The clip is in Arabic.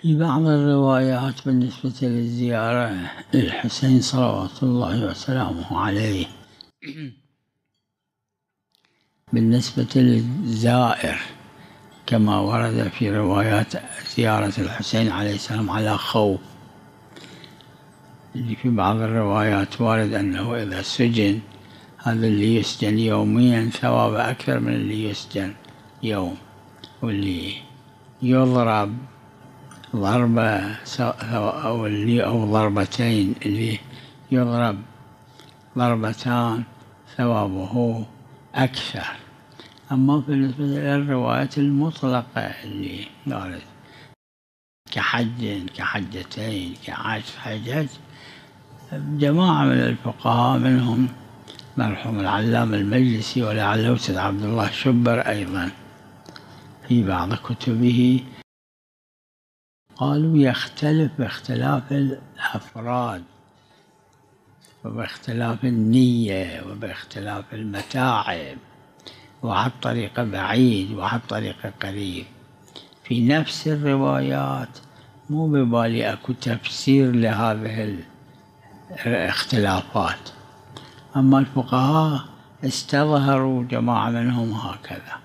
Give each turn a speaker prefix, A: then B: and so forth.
A: في بعض الروايات بالنسبة للزيارة للحسين صلوات الله وسلامه عليه بالنسبة للزائر كما ورد في روايات زيارة الحسين عليه السلام على خوف، اللي في بعض الروايات وارد أنه إذا سجن هذا اللي يسجن يوميا ثواب أكثر من اللي يسجن يوم، واللي يضرب ضربة أو ضربتين، اللي يضرب ضربتان ثوابه أكثر. أما بالنسبة للروايات المطلقة اللي قالت كحج كحجتين كعشر حجج، جماعة من الفقهاء منهم مرحوم العلامة المجلسي ولعله أستاذ عبد الله شبر أيضا في بعض كتبه قالوا يختلف باختلاف الأفراد وباختلاف النية وباختلاف المتاعب، وعلى طريقة بعيد وعلى طريقة قريب في نفس الروايات، مو ببالي أكو تفسير لهذه الاختلافات. أما الفقهاء استظهروا جماعة منهم هكذا.